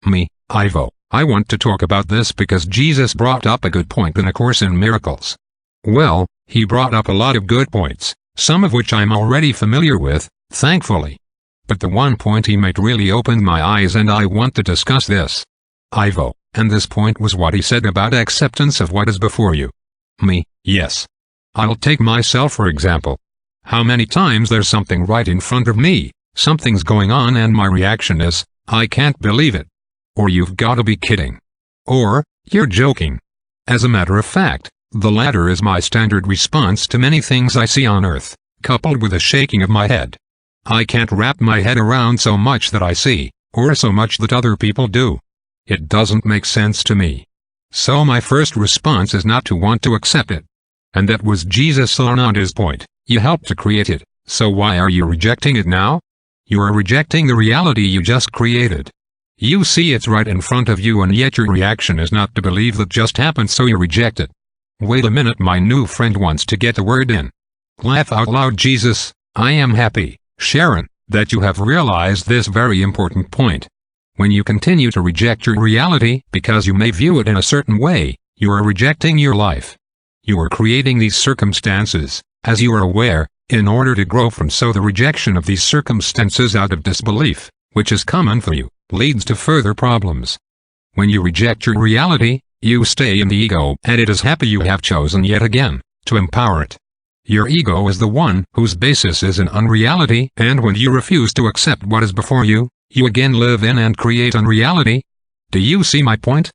Me, Ivo, I want to talk about this because Jesus brought up a good point in A Course in Miracles. Well, he brought up a lot of good points, some of which I'm already familiar with, thankfully. But the one point he made really opened my eyes and I want to discuss this. Ivo, and this point was what he said about acceptance of what is before you. Me, yes. I'll take myself for example. How many times there's something right in front of me, something's going on and my reaction is, I can't believe it. Or you've gotta be kidding. Or, you're joking. As a matter of fact, the latter is my standard response to many things I see on earth, coupled with a shaking of my head. I can't wrap my head around so much that I see, or so much that other people do. It doesn't make sense to me. So my first response is not to want to accept it. And that was Jesus' Sananda's point. You helped to create it, so why are you rejecting it now? You are rejecting the reality you just created. You see it's right in front of you and yet your reaction is not to believe that just happened so you reject it. Wait a minute, my new friend wants to get the word in. Laugh out loud. Jesus, I am happy, Sharon, that you have realized this very important point. When you continue to reject your reality because you may view it in a certain way, you are rejecting your life. You are creating these circumstances, as you are aware, in order to grow from. So the rejection of these circumstances out of disbelief, which is common for you, leads to further problems. When you reject your reality, you stay in the ego, and it is happy you have chosen yet again to empower it. Your ego is the one whose basis is in unreality, and when you refuse to accept what is before you, you again live in and create unreality. Do you see my point?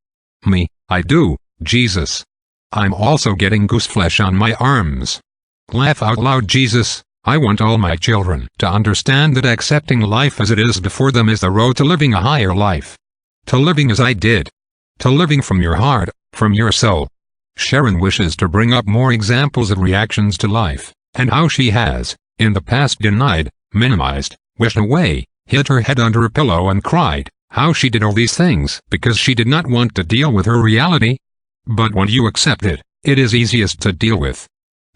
Me, I do, Jesus. I'm also getting gooseflesh on my arms. Laugh out loud. Jesus, I want all my children to understand that accepting life as it is before them is the road to living a higher life. To living as I did. To living from your heart, from your soul. Sharon wishes to bring up more examples of reactions to life, and how she has, in the past, denied, minimized, wished away, hid her head under a pillow and cried, how she did all these things because she did not want to deal with her reality. But when you accept it, it is easiest to deal with.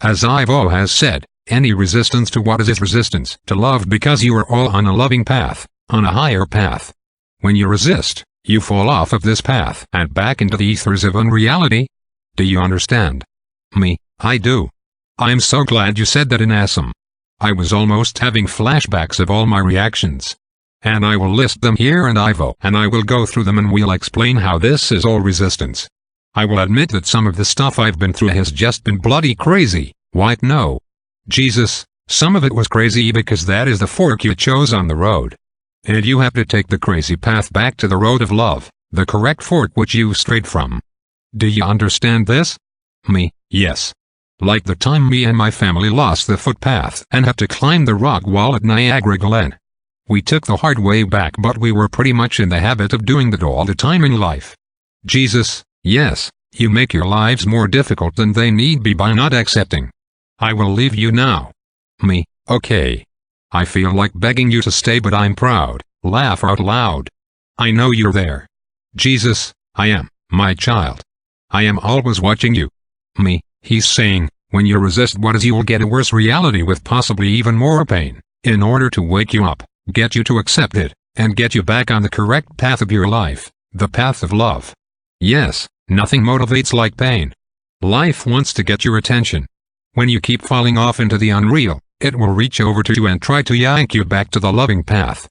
As Ivo has said, any resistance to what is resistance to love, because you are all on a loving path, on a higher path. When you resist, you fall off of this path and back into the ethers of unreality. Do you understand? Me, I do. I'm so glad you said that in Assam. I was almost having flashbacks of all my reactions. And I will list them here and Ivo, and I will go through them and we'll explain how this is all resistance. I will admit that some of the stuff I've been through has just been bloody crazy. Why no? Jesus, some of it was crazy because that is the fork you chose on the road. And you have to take the crazy path back to the road of love, the correct fork which you strayed from. Do you understand this? Me, yes. Like the time me and my family lost the footpath and had to climb the rock wall at Niagara Glen. We took the hard way back, but we were pretty much in the habit of doing that all the time in life. Jesus, yes, you make your lives more difficult than they need be by not accepting. I will leave you now. Me, okay. I feel like begging you to stay, but I'm proud. Laugh out loud. I know you're there. Jesus, I am, my child. I am always watching you. Me, he's saying, when you resist what is, you will get a worse reality with possibly even more pain, in order to wake you up, get you to accept it, and get you back on the correct path of your life, the path of love. Yes, nothing motivates like pain. Life wants to get your attention. When you keep falling off into the unreal, it will reach over to you and try to yank you back to the loving path.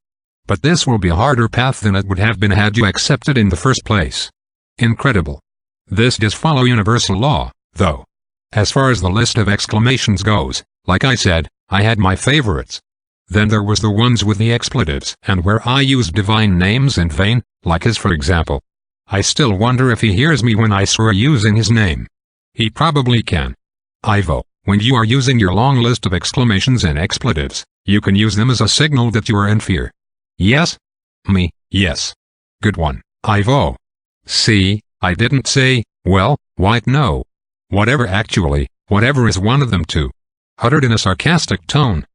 But this will be a harder path than it would have been had you accepted in the first place. Incredible. This does follow universal law, though. As far as the list of exclamations goes, like I said, I had my favorites. Then there was the ones with the expletives and where I used divine names in vain, like his for example. I still wonder if he hears me when I swear using his name. He probably can. Ivo, when you are using your long list of exclamations and expletives, you can use them as a signal that you are in fear. Yes? Me, yes. Good one, Ivo. See, I didn't say, well, why no. Whatever actually, whatever is one of them too. Uttered in a sarcastic tone.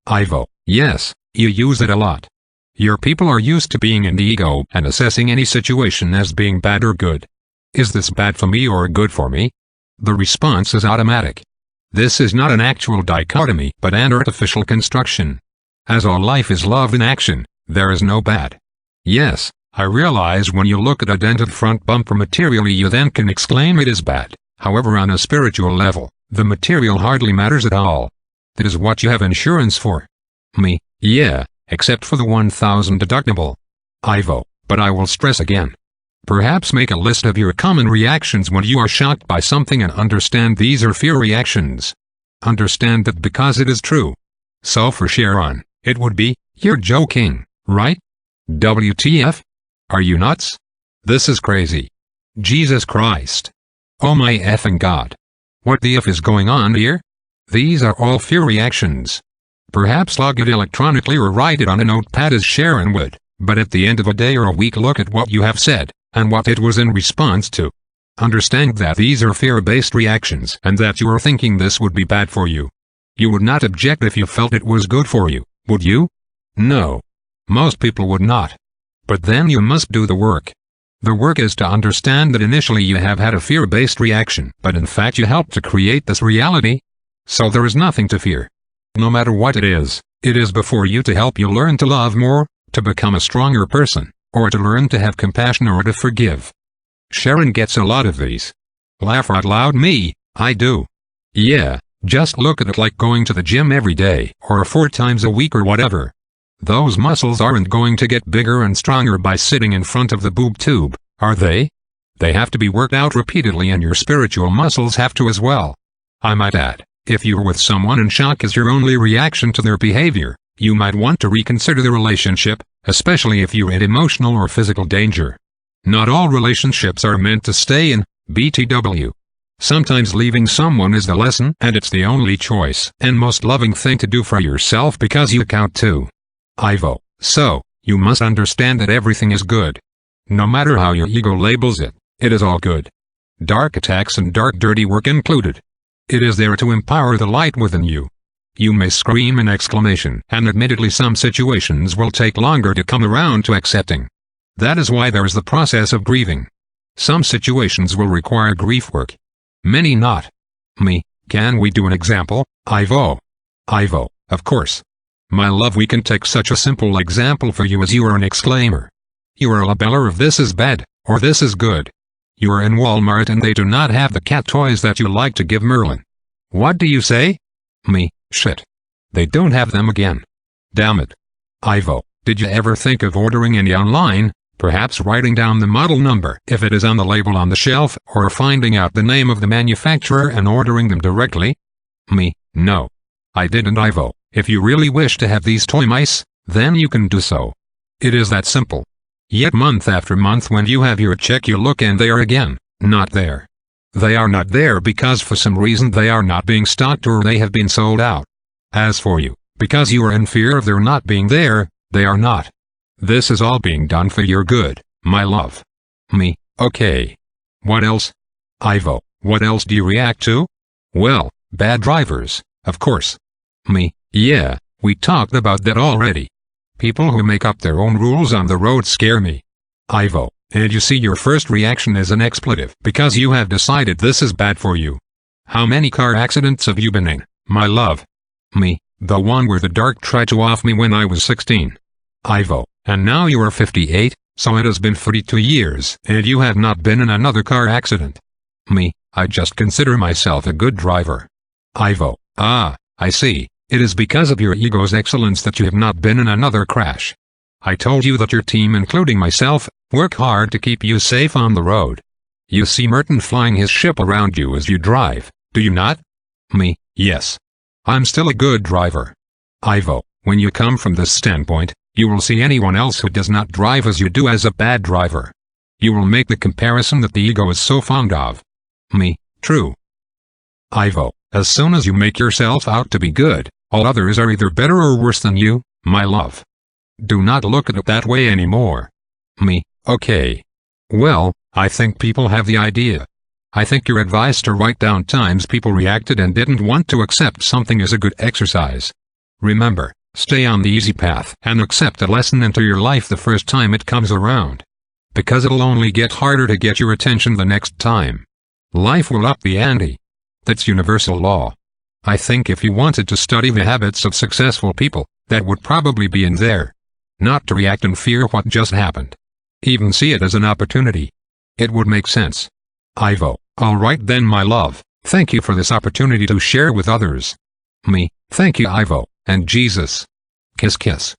Ivo, yes, you use it a lot. Your people are used to being in the ego and assessing any situation as being bad or good. Is this bad for me or good for me? The response is automatic. This is not an actual dichotomy but an artificial construction. As all life is love in action, there is no bad. Yes, I realize when you look at a dented front bumper materially you then can exclaim it is bad. However, on a spiritual level, the material hardly matters at all. That is what you have insurance for. Me, yeah, except for the 1,000 deductible. Ivo, but I will stress again. Perhaps make a list of your common reactions when you are shocked by something and understand these are fear reactions. Understand that because it is true. So for Sharon, it would be, you're joking, right? WTF? Are you nuts? This is crazy. Jesus Christ. Oh my effing God. What the F is going on here? These are all fear reactions. Perhaps log it electronically or write it on a notepad as Sharon would, but at the end of a day or a week look at what you have said, and what it was in response to. Understand that these are fear-based reactions and that you are thinking this would be bad for you. You would not object if you felt it was good for you, would you? No. Most people would not. But then you must do the work. The work is to understand that initially you have had a fear-based reaction, but in fact you helped to create this reality. So there is nothing to fear. No matter what it is before you to help you learn to love more, to become a stronger person, or to learn to have compassion or to forgive. Sharon gets a lot of these. Laugh out loud, me, I do. Yeah, just look at it like going to the gym every day, or 4 times a week or whatever. Those muscles aren't going to get bigger and stronger by sitting in front of the boob tube, are they? They have to be worked out repeatedly and your spiritual muscles have to as well. I might add, if you're with someone and shock is your only reaction to their behavior, you might want to reconsider the relationship, especially if you're in emotional or physical danger. Not all relationships are meant to stay in, BTW. Sometimes leaving someone is the lesson and it's the only choice and most loving thing to do for yourself because you count too. Ivo, so, you must understand that everything is good. No matter how your ego labels it, it is all good. Dark attacks and dark dirty work included. It is there to empower the light within you. You may scream in exclamation, and admittedly some situations will take longer to come around to accepting. That is why there is the process of grieving. Some situations will require grief work. Many not. Me, can we do an example, Ivo? Ivo, of course. My love, we can take such a simple example for you as you are an exclaimer. You are a labeler of this is bad, or this is good. You are in Walmart and they do not have the cat toys that you like to give Merlin. What do you say? Me, shit. They don't have them again. Damn it. Ivo, did you ever think of ordering any online, perhaps writing down the model number if it is on the label on the shelf, or finding out the name of the manufacturer and ordering them directly? Me, no. I didn't, Ivo. If you really wish to have these toy mice, then you can do so. It is that simple. Yet month after month when you have your check you look and they are again, not there. They are not there because for some reason they are not being stocked or they have been sold out. As for you, because you are in fear of their not being there, they are not. This is all being done for your good, my love. Me, okay. What else? Ivo, what else do you react to? Well, bad drivers, of course. Me, yeah, we talked about that already. People who make up their own rules on the road scare me. Ivo, and you see your first reaction is an expletive because you have decided this is bad for you. How many car accidents have you been in, my love? Me, the one where the dark tried to off me when I was 16. Ivo, and now you are 58, so it has been 42 years and you have not been in another car accident. Me, I just consider myself a good driver. Ivo, ah, I see. It is because of your ego's excellence that you have not been in another crash. I told you that your team, including myself, work hard to keep you safe on the road. You see Merton flying his ship around you as you drive, do you not? Me, yes. I'm still a good driver. Ivo, when you come from this standpoint, you will see anyone else who does not drive as you do as a bad driver. You will make the comparison that the ego is so fond of. Me, true. Ivo, as soon as you make yourself out to be good, all others are either better or worse than you, my love. Do not look at it that way anymore. Me, okay. Well, I think people have the idea. I think your advice to write down times people reacted and didn't want to accept something is a good exercise. Remember, stay on the easy path and accept a lesson into your life the first time it comes around. Because it'll only get harder to get your attention the next time. Life will up the ante. That's universal law. I think if you wanted to study the habits of successful people, that would probably be in there. Not to react in fear what just happened. Even see it as an opportunity. It would make sense. Ivo, alright then my love, thank you for this opportunity to share with others. Me, thank you Ivo, and Jesus. Kiss kiss.